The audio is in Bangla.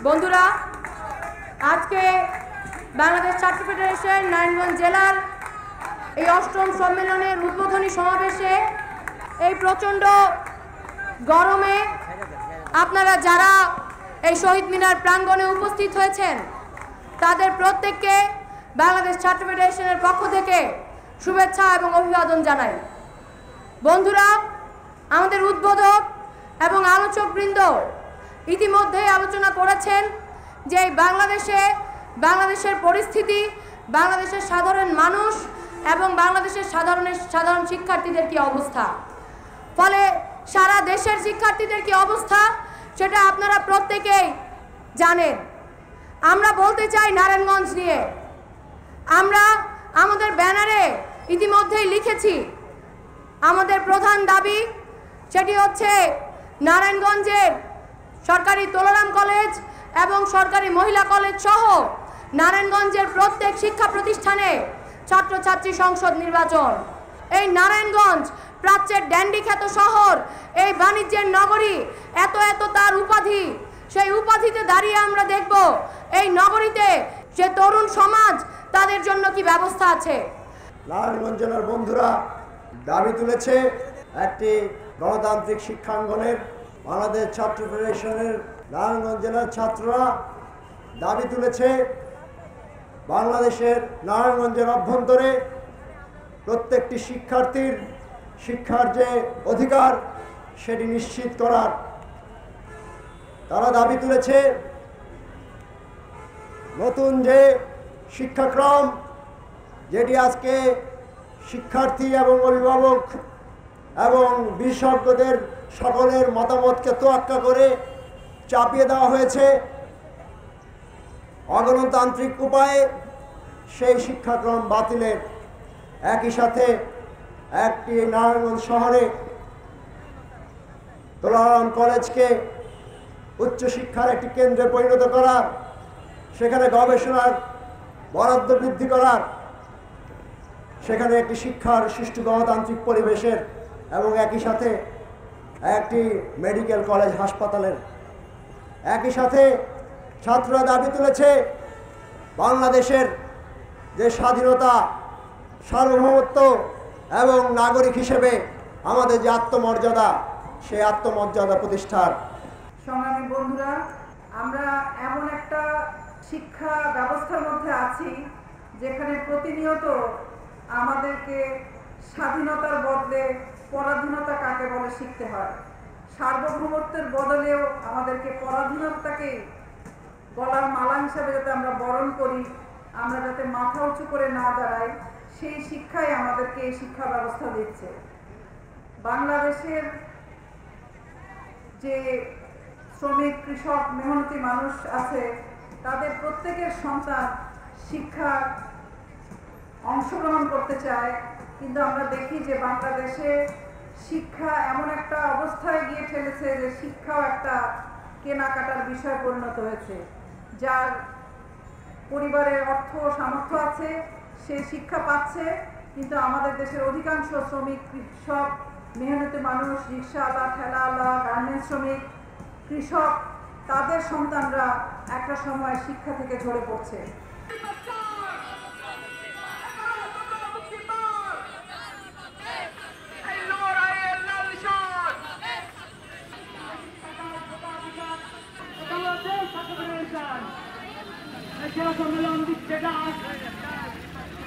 বন্ধুরা, আজকে বাংলাদেশ ছাত্র ফেডারেশন নারায়ণগঞ্জ জেলার এই ৮ম সম্মেলনের উদ্বোধনী সমাবেশে এই প্রচণ্ড গরমে আপনারা যারা এই শহীদ মিনার প্রাঙ্গণে উপস্থিত হয়েছেন তাদের প্রত্যেককে বাংলাদেশ ছাত্র ফেডারেশনের পক্ষ থেকে শুভেচ্ছা এবং অভিবাদন জানাই। বন্ধুরা, আমাদের উদ্বোধক এবং আলোচকবৃন্দ ইতিমধ্যেই আলোচনা করেছেন যে বাংলাদেশের পরিস্থিতি, বাংলাদেশের সাধারণ মানুষ এবং বাংলাদেশের সাধারণ শিক্ষার্থীদের কি অবস্থা, ফলে সারা দেশের শিক্ষার্থীদের কি অবস্থা সেটা আপনারা প্রত্যেকেই জানেন। আমরা বলতে চাই নারায়ণগঞ্জ নিয়ে, আমরা আমাদের ব্যানারে ইতিমধ্যেই লিখেছি আমাদের প্রধান দাবি, সেটি হচ্ছে নারায়ণগঞ্জের সরকারি তোলারাম কলেজ এবং সরকারি মহিলা কলেজ সহ নারায়ণগঞ্জের প্রত্যেক শিক্ষা প্রতিষ্ঠানে ছাত্রছাত্রী সংসদ নির্বাচন। এই নারায়ণগঞ্জ প্রাচ্যের ড্যান্ডি খ্যাত শহর, এই বাণিজ্যের নগরী, এত তার উপাধি, সেই উপাধিতে দাঁড়িয়ে আমরা দেখব এই নগরীতে যে তরুণ সমাজ তাদের জন্য কি ব্যবস্থা আছে। নারায়ণগঞ্জ জেলার বন্ধুরা দাবি তুলেছে একটি গণতান্ত্রিক শিক্ষাঙ্গনের। বাংলাদেশ ছাত্র ফেডারেশনের নারায়ণগঞ্জ জেলার ছাত্ররা দাবি তুলেছে বাংলাদেশের নারায়ণগঞ্জের অভ্যন্তরে প্রত্যেকটি শিক্ষার্থীর শিক্ষার যে অধিকার সেটি নিশ্চিত করার। তারা দাবি তুলেছে নতুন যে শিক্ষাক্রম, যেটি আজকে শিক্ষার্থী এবং অভিভাবক এবং বিশেষজ্ঞদের সকলের মতামতকে তোয়াক্কা করে চাপিয়ে দেওয়া হয়েছে অগণতান্ত্রিক উপায়ে, সেই শিক্ষাক্রম বাতিলের। একই সাথে একটি নারায়ণগঞ্জ শহরে তোলারাম কলেজকে উচ্চশিক্ষার একটি কেন্দ্রে পরিণত করার, সেখানে গবেষণার বরাদ্দ বৃদ্ধি করার, সেখানে একটি শিক্ষার সুষ্ঠু গণতান্ত্রিক পরিবেশের এবং একই সাথে একটি মেডিকেল কলেজ হাসপাতালের। একই সাথে ছাত্ররা দাবি তুলেছে বাংলাদেশের যে স্বাধীনতা, সার্বভৌমত্ব এবং নাগরিক হিসেবে আমাদের যে আত্মমর্যাদা, সেই আত্মমর্যাদা প্রতিষ্ঠার। সংগ্রামী বন্ধুরা, আমরা এমন একটা শিক্ষা ব্যবস্থার মধ্যে আছি যেখানে প্রতিনিয়ত আমাদেরকে স্বাধীনতার বদলে পরাধীনতা কাকে বলে শিখতে হয়। সার্বভৌমত্বের বদলেও আমাদেরকে পরাধীনতাকে গলার মালা হিসাবে যাতে আমরা বরণ করি, আমরা যাতে মাথা উঁচু করে না দাঁড়াই, সেই শিক্ষাই আমাদেরকে এই শিক্ষা ব্যবস্থা দিচ্ছে। বাংলাদেশের যে শ্রমিক, কৃষক, মেহনতি মানুষ আছে তাদের প্রত্যেকের সন্তান শিক্ষা অংশগ্রহণ করতে চায়, কিন্তু আমরা দেখি যে বাংলাদেশে শিক্ষা এমন একটা অবস্থায় গিয়ে ঠেলেছে যে শিক্ষাও একটা কেনাকাটার বিষয় পরিণত হয়েছে। যার পরিবারের অর্থ সামর্থ্য আছে সে শিক্ষা পাচ্ছে, কিন্তু আমাদের দেশের অধিকাংশ শ্রমিক, কৃষক, মেহনতি মানুষ, রিক্সাওয়ালা, ঠেলাওয়ালা, গার্মেন্টস শ্রমিক, কৃষক, তাদের সন্তানরা একটা সময় শিক্ষা থেকে ঝরে পড়ছে। সম্মেলন দিচ্ছে